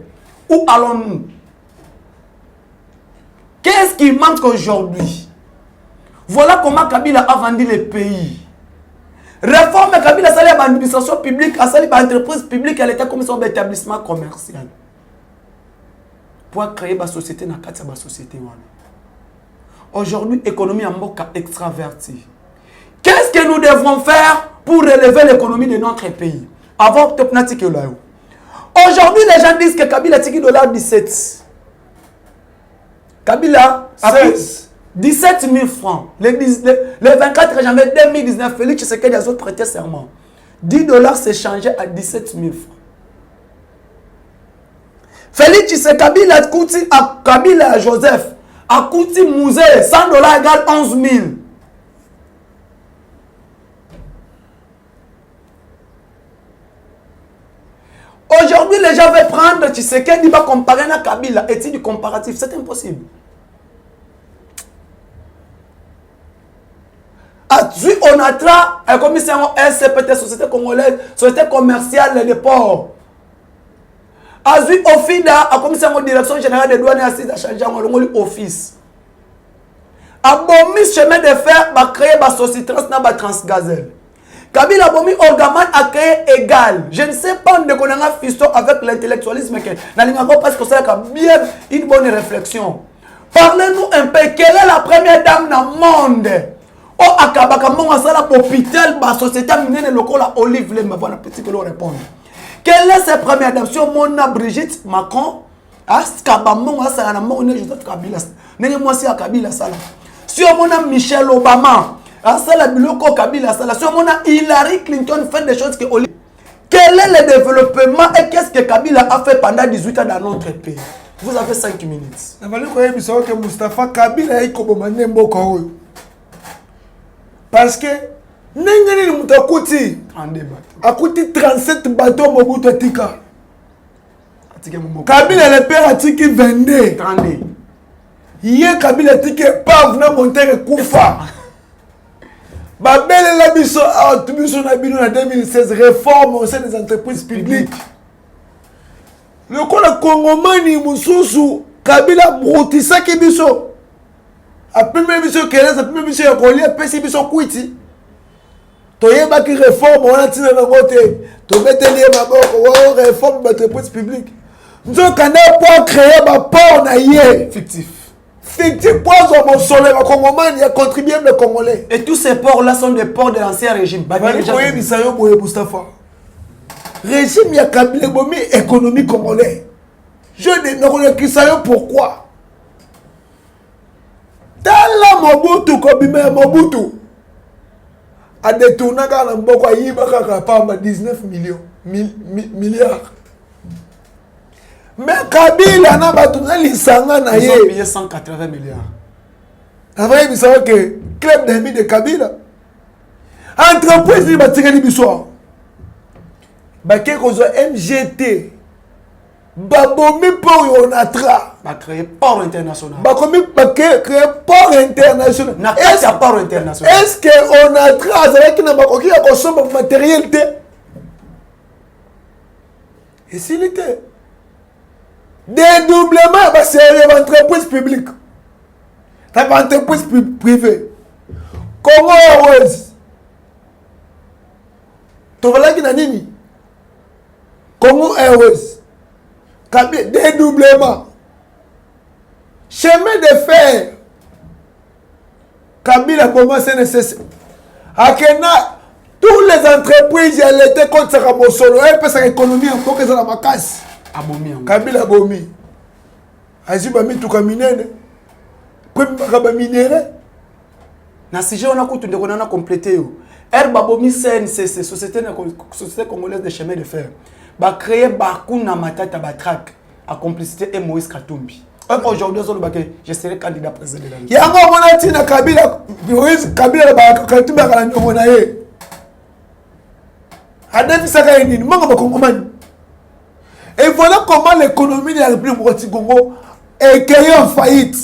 où allons-nous? Qu'est-ce qui manque aujourd'hui? Voilà comment Kabila a vendu le pays. Réforme Kabila, ça l'administration publique, ça l'entreprise publique, elle était comme son établissement commercial. Pour créer une société dans la société. Aujourd'hui, économie en Mboka extravertie. Qu'est-ce que nous devrons faire pour relever l'économie de notre pays? Avant de aujourd'hui, les gens disent que Kabila a $17. Kabila a 17 000 francs. Le 24 janvier 2019, Félix Tshisekedi a prêté serment. $10 s'est changé à 17 000 francs. Félix Tshisekedi a coûté à Kabila à Joseph a coûté musée $100 égale 11 000. Aujourd'hui, les gens veulent prendre Tshisekedi va comparer à Kabila. Est-il du comparatif? C'est impossible. Azui Onatra, un commissaire SCPT, Société Congolaise, Société Commerciale des Ports. Azui Ofida, un commissaire de Direction Générale des Douanes et Assises à changer en office. Abomi chemin de fer, va créer ma société transgazelle. Kabila Bomi Orgaman a créé égal. Je ne sais pas de qu'on a fiston avec l'intellectualisme. Parce que c'est bien une bonne réflexion. Parlez-nous un peu. Quelle est la première dame dans le monde? Oh, Akabaka, mon asala hôpital, ma société minée local à Olive Lema. Voilà, petit que l'on répond. Quelle est cette première dame? Sur mon Brigitte Macron, Askabamon, Asana, mon Joseph Kabila. N'est-ce moi si à Kabila Sala. Sur mon Michelle Obama. Asala Biloko Kabila Sala. Sur mon Hillary Clinton fait des choses que Olive. Quel est le développement et qu'est-ce que Kabila a fait pendant 18 ans dans notre pays? Vous avez 5 minutes. Que Mustafa Kabila est comme un Nembo. Parce que Nengani Mutakuti a coûté 37 bateaux Mobutu Atika. Kabila le père a tiki 22. Hier Kabila tiki pas venir monter Koufa. Babel la biso a obtenu son habit en 2016 réforme au sein des entreprises publiques. Le Congomani Moussousou Kabila broutissa qui biso. Après même biso Kélès, après même biso Yokoli, après si biso Kwiti. Toyeba qui réforme, on a tiré dans le côté. Tobeteli maboko, réforme de l'entreprise publique. Nous avons pour créer un port naïe. Fictif. Fictif pour mon soleil, le Congolais, il a contribué le Congolais. Et tous ces ports-là sont des ports de l'ancien régime. Régime, il y a Kabila Bomi, économie congolaise. Je ne connais que ça, pourquoi? Tala Mobutu, Kobime Mobutu, a détourné dans le Boko Yibaka par 19 milliards. Mais Kabila n'a pas tout l'Isanga na ils ont payé 180 milliards. Après, il savait que club d'amis de Kabila, entreprise, il va tirer l'histoire. Baké Kozo MGT, Babomi Port Onatra, va créer port international. Bakomi créer port international. Est-ce qu'il port international? Est-ce que Onatra, c'est qu'il n'a pas qu'il a consommé matériel? Et s'il était dédoublement, c'est une entreprise publique. C'est une entreprise privée. Congo Airways. Tu vois là qui n'a ni Congo Airways. Dédoublement. Chemin de fer. Kabila comment c'est nécessaire. Akena, toutes les entreprises, elles étaient contre Ramosolo. Elles peuvent l'économie en tant que ça la macasse. Kabila Bomi. Aziba mi tuka minene. Comme bakaba minéré. Na sujet on a coutume de qu'on a complété yo. Herba Bomi CNCC, société congolaise de chemin de fer. Ba créer Bakuna Matata Batrak à complicité et Moïse Katumbi. Aujourd'hui je serai candidat président de la République. Yango mona tina Kabila Moïse Kabila ba Katumbi akala nyomona ye. Adafi saka nini manga bakongomani. Et voilà comment l'économie de la République du Congo est créée en faillite.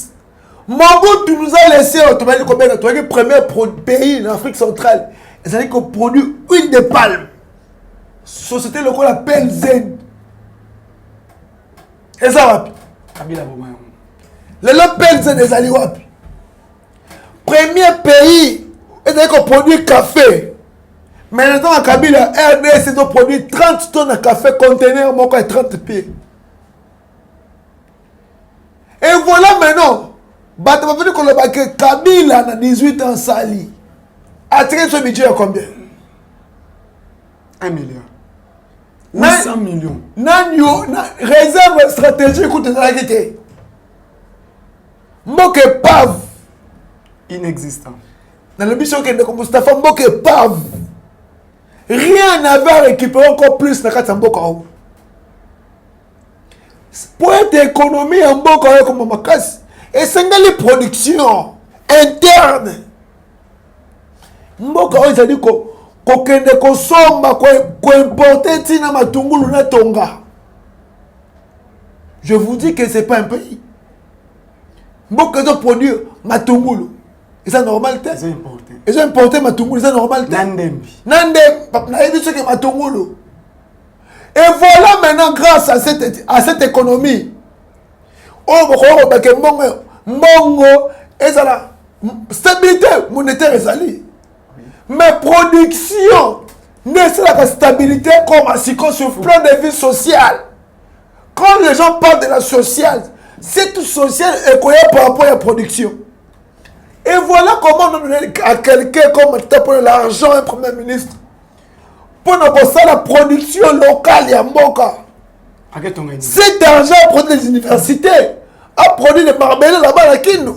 Mobutu nous a laissé le premier pays en Afrique centrale. C'est-à-dire qu'on produit huile de palme. Société locale appelle Zen. Et ça va. Le Pel Zen est allé wapi. Premier pays, c'est-à-dire qu'on produit café. Maintenant, à Kabila, RDC doit produire 30 tonnes de café conteneur, mon cas 30 pieds. Et voilà maintenant, bato baveni koloba ke Kabila na 18 ans sali attiré ce budget à combien? 1 milliard. 800 millions. Nanyo na réserve stratégique ou tezalaki te. Mboke pave Inexistant. dans le biso kende comme Mustafa Mboke pave. Rien n'avait à récupérer encore plus na kati mboka o. Pour être économie en mboka o comme makasi et sengali production interne. Mboka o ezali ko kokende kosomba ko importer tina matungulu na tonga. Je vous dis que c'est pas un pays. Mboka zo produire matungulu. Et ça normal te? Ils ont importé. Ils ont importé matungulu, c'est normal te? Nandembi. Nandem, dit ce que matungulu. Et voilà maintenant grâce à cette économie. Oh, mbongo ezala stabilité monétaire ezali. Mais production n'est la stabilité comme ainsi qu'on sur le plan de vie sociale. Quand les gens parlent de la sociale, c'est tout social et quoi par rapport à la production. Et voilà comment on donne à quelqu'un comme pour l'argent, un premier ministre, pour nous passer la production locale à Mboka. Cet argent a produit des universités, a produit des barbelés là-bas à Kindu.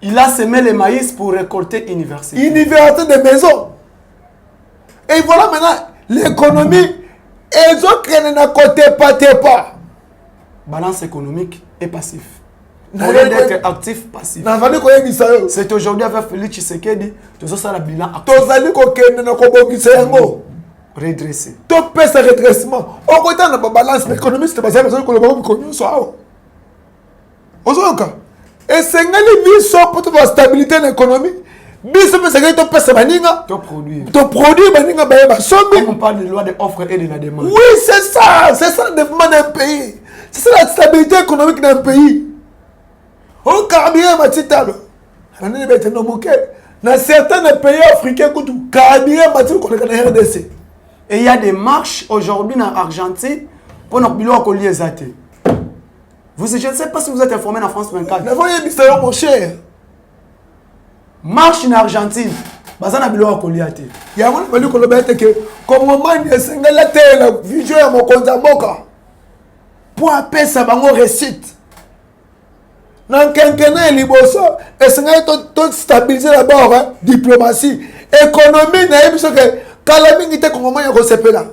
Il a semé le maïs pour récolter université. Université de maisons. Et voilà maintenant l'économie. Ils ont créé un côté pas. Balance économique et passif. Au lieu d'être actif, passif. C'est aujourd'hui avec Félix Tshisekedi, tout ça la bilan redressé. Tout peut se redressement. Au côté de la balance économique, c'est pas ça que et c'est que pour la stabilité de l'économie, on parle de loi de l'offre et de la demande. Oui, c'est ça le développement d'un pays. C'est ça la stabilité économique d'un pays. On carburant matitalo. Dans certains pays africains, carburant matitalo RDC. Et il y a des marches aujourd'hui en Argentine pour nos bilans à lier. Je ne sais pas si vous êtes informé en France 24. Mon cher. Marche en Argentine. Bazana bilo akoliate. Ya mwana bali koloba que comme mani esengala te la vision ya mokonza mboka. Pour apesa bango réussite. Nan kenkena liboso esengala to stabiliser d'abord hein, diplomatie, économie na yebiso que kala mingi te kongo manya ko sepela.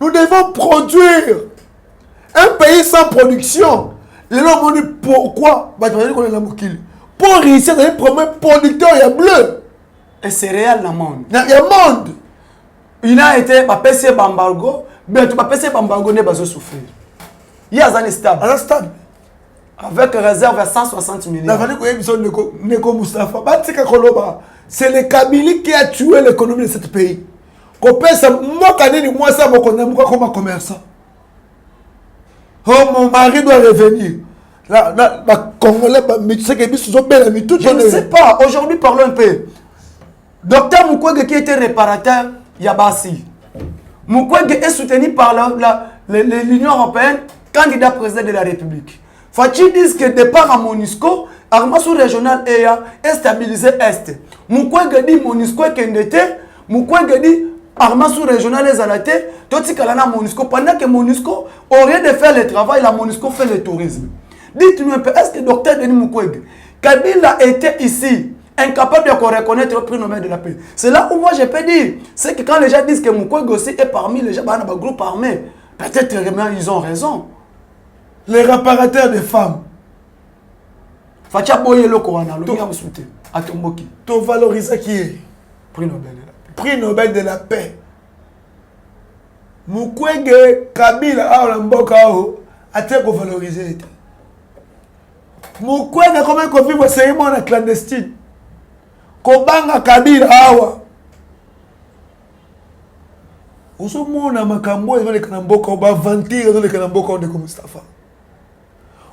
Nous devons produire. Un pays sans production. Les gens m'ont dit pourquoi pour réussir dans les premiers producteurs, il y a bleu. Et c'est réel dans le monde. Il y a monde. Il a été PC Bambargo, mais tu vas PC Bambargo ne va pas souffrir. Il y a un stable. Avec réserve à 160 millions. C'est le Kabila qui a tué l'économie de ce pays. Moi, ça, comme commerçant. Oh, mon mari doit revenir. Congolais, mais tu sais que je ne sais pas. Aujourd'hui, parlons un peu. Docteur Mukwege qui était réparateur, Yabassi. Mukwege est soutenu par l'Union européenne, candidat président de la République. Faut-il dire que départ à MONUSCO, armée sous-régionale EA est stabilisé Est. Mukwege dit MONUSCO est candidat. Mukwege dit armée sous-régionale est zalaté. Tout ce qu'il y a MONUSCO. Pendant que MONUSCO, au lieu de faire le travail, la MONUSCO fait le tourisme. Dites-nous un peu, est-ce que le docteur Denis Mukwege, Kabila était ici, incapable de reconnaître le prix Nobel de la paix? C'est là où moi je peux dire, c'est que quand les gens disent que Mukwege aussi est parmi les gens dans le groupe armé, peut-être ils ont raison. Les réparateurs de femmes. Fatia Boye Lokowana, le mien soutien, à Tomboki. Tu valorises qui est? Prix Nobel de la paix. Prix Nobel de la paix. Mukwege, Kabila, Aolamboka, a été valorisé. Mukwege, comment il vit c'est un clandestine. Kobanga Kabila, awa. Osomona makambo ezole kana mboka ba vantir ezole kana mboka ndeko Mustafa.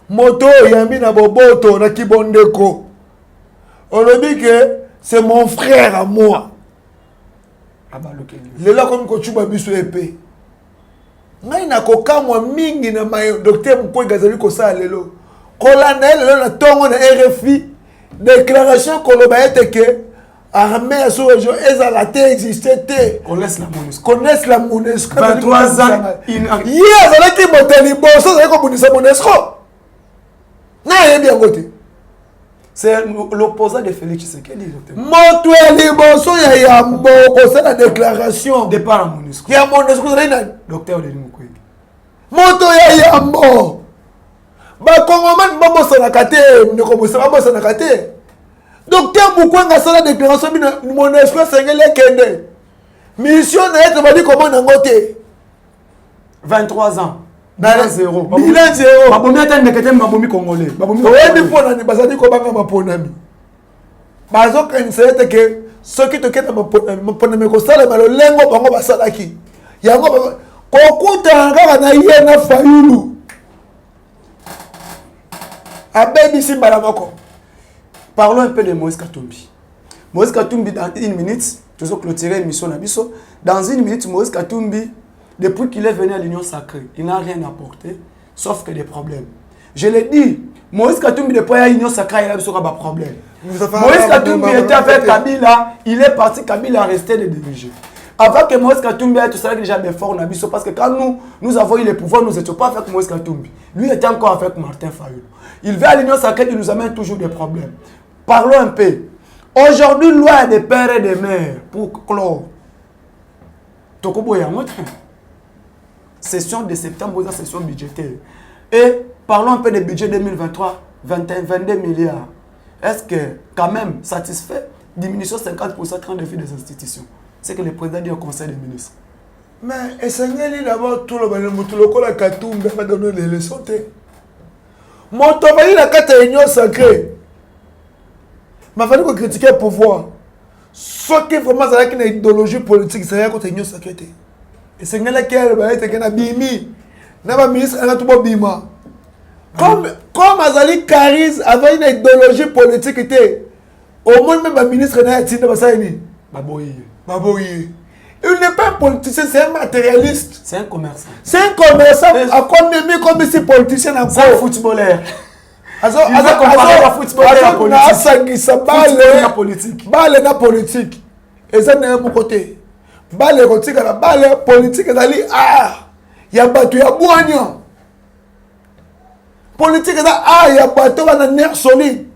Moto yambi na boboto na kibondeko. On dit que c'est mon frère à moi. Le là comme ko chuba biso épée. Ngai na kokamwa mingi na mayo docteur Mukwege azali ko sa lelo. kolanda lelo na tongo na RFI déclaration koloba ete ke armée ya sous région ezala te existe te connaissent la MONUSCO 23 ans azalaki moto liboso azalaki kobundisa MONUSCO na yebi yango te. C'est l'opposant de Félix Tshisekedi. Moto ya liboso ya yambo kosala déclaration départ à MONUSCO ya MONUSCO zali nani docteur Denis Mukwege. moto ya yambo bakongomani babosanaka te ndeko bosana babosanaka te. Docteur Mukwege asala déclaration bino MONUSCO esengeli ekende mission na ye tobali komona yango te. 23 ans bilan zéro. Bilan zéro. Babomi ata ndekete babomi congolais. Oyebi mpona ni bazali kobanga maponami bazokanisa ete ke soki tokenda maponami kosalema lolengo bango basalaki yango kokutana kaka na ye na Fayulu abebisi mbala moko. Parlons un peu de Moïse Katumbi. Moïse Katumbi, dans une minute, nous allons clôturer l'émission Nabiso. Dans une minute, Moïse Katumbi, depuis qu'il est venu à l'Union Sacrée, il n'a rien apporté, sauf que des problèmes. Je l'ai dit, Moïse Katumbi, depuis l'Union Sacrée, il a besoin de problèmes. Moïse Katumbi était avec Kabila, il est parti, Kabila a resté de diriger. Avant que Moïse Katumbi ait tout ça, déjà des forts Nabiso, parce que quand nous avons eu le pouvoir, nous n'étions pas avec Moïse Katumbi. Lui était encore avec Martin Fayulu. Il va à l'Union Sacrée, il nous amène toujours des problèmes. Parlons un peu. Aujourd'hui, loi des pères et des mères pour clore. Tokobo Yamote. Session de septembre, session budgétaire. Et parlons un peu du budget 2023, 22 milliards. Est-ce que, quand même, satisfait, diminution 50% train de vie des institutions? C'est que le président dit au Conseil des ministres. Mais, essayez d'abord tout le monde, la Katumbi va donner les leçons. Mon travail, la carte union sacrée. Ma famille critiquer le pouvoir. Ce qui est vraiment une idéologie politique, c'est rien contre l'union sacrée. Et c'est là qu'elle va être un bimi. N'a ministre a tout bima. Comme Azali Karis avait une idéologie politique, au moins même le ministre n'a pas été Baboyi. Il n'est pas un politicien, c'est un matérialiste. C'est un commerçant. C'est un commerçant. À combien comme si politicien encore. C'est un footballeur. Il va comparer la football à la politique. Balle na politique. Et ça n'est pas côté. Balle politique à la balle politique ezali il y a bateau ya boignon. Politique ça il y a bateau na nerf solide.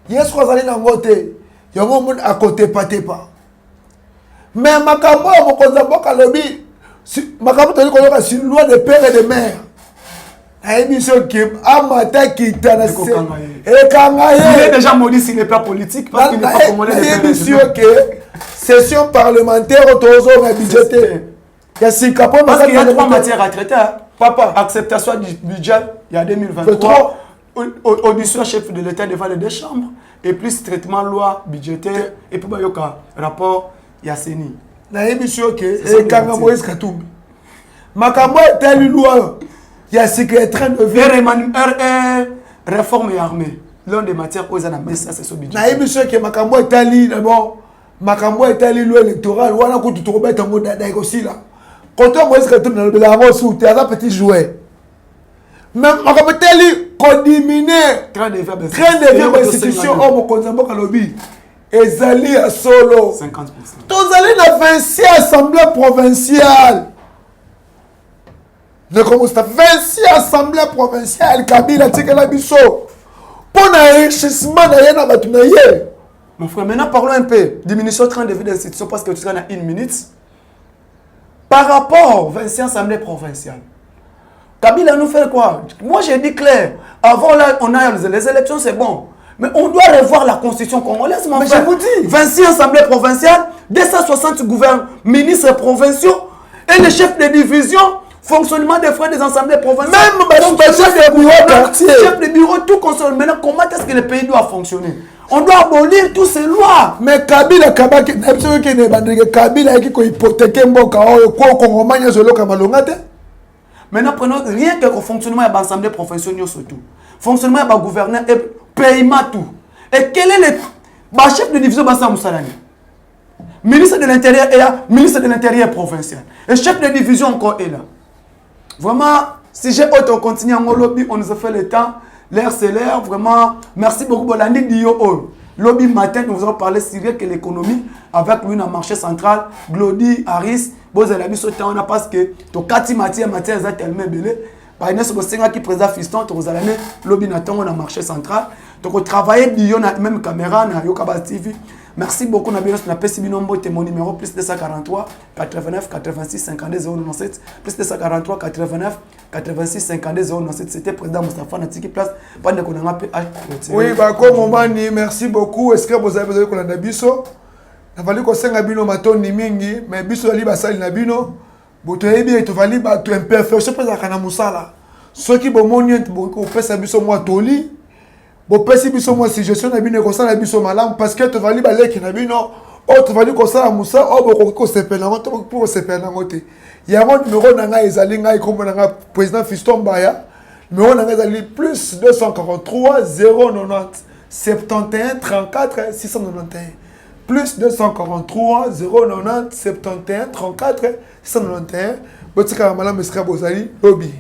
Yes ko ezali na ngote. Yango monde à côté paté pas. Mais makambo ya mokonza mboka lobi makambo toli ko yoka sur loi de père et de mère. Émission qui amata kitana se et kangaye il est déjà maudit s'il n'est pas politique parce qu'il n'est pas congolais. Émission que session parlementaire autour budgétaire. Il y a six capots parce qu'il y a trois matières à traiter. Papa, acceptation du budget il y a 2023, audition chef de l'État devant les deux chambres et plus traitement loi budgétaire et puis bayoka rapport Yasseni. Na émission que et kanga Moïse Katumbi. Makambo telle loi. Il y a ce qui est en train de faire réforme et armée. L'un des matières aux années, ça c'est ce budget. Na émission que Makambo est allé d'abord. Makambo est allé loi électorale. Ou on a coûté trop bête en mode d'ailleurs aussi là. Quand on voit ce que tu as de la rose ou tu as un petit jouet. Même Makambo est allé condaminer. Train de faire institution au Mokonzambo Kalobi. Et Zali à solo. 50%. Tous allés dans 26 assemblées provinciales. Ne commence pas 26 assemblées provinciales Kabila Tikela Bisso pour l'enrichissement de Batunaye. Mon frère, maintenant parlons un peu diminution de train de vie d'institution parce que tu en as une minute. Par rapport aux 26 assemblées provinciales, Kabila nous fait quoi? Moi j'ai dit clair, avant là on a les élections c'est bon, mais on doit revoir la constitution congolaise. Mais je vous dis, 26 assemblées provinciales, 260 gouvernements, ministres provinciaux et les chefs de division. Fonctionnement des frais des assemblées provinciales. Même chef de bureau quartier. Chef de bureau, tout consomme. Maintenant, comment est-ce que le pays doit fonctionner? On doit abolir toutes ces lois. Mais Kabila Kabila qui a hypothéqué Mboka Kongomania Zolo Kamalongate. Maintenant, prenons rien que le fonctionnement de l'assemblée professionnelle surtout. Fonctionnement de gouverneur et paiement tout. Et quel est le chef de division Bassa Moussalani? Ministre de l'Intérieur est là, ministre de l'Intérieur provincial. Et chef de division encore est là. Vraiment, si j'ai autre continue en lobby, on nous a fait le temps. L'air c'est l'air, vraiment. Merci beaucoup. Bolandi Dio. Lobby matin, nous allons parler sur que l'économie avec lui dans le marché central. Glody, Harris, vous avez mis ce temps parce que ton Kati matière est tellement belle. Par exemple, si vous avez président Fiston, vous avez lobby dans le marché central. Donc, travailler Dio dans la même caméra, dans Yokaba TV. Merci beaucoup. Nous avons mon numéro plus 243 89 86 52 097 plus 243 89 86 52 097. C'était président Moustapha Natiki place. Pendant qu'on a appelé oui, comme Mani, merci beaucoup. Est-ce que vous avez besoin qu'on a biso? Na vali ko senga bino matoni mingi, mais biso ali basali na bino. Boto yebi to vali ba to imperfection pesa kana musala. Ceux qui bomoni ko pesa biso moi toli. Bo pesi biso moi suggestion na bino ko sala biso malam parce que to vali ba leki na bino. O to vali ko sala musa o bo ko sepela ngoto pour sepela ngote. Ya mon numéro na nga ezali nga ko na nga président Fiston Baya. Numéro na nga ezali plus 243 090 71 34 691. Plus 243 090 71 34 691. Botika Malam Estra Bozali, lobby.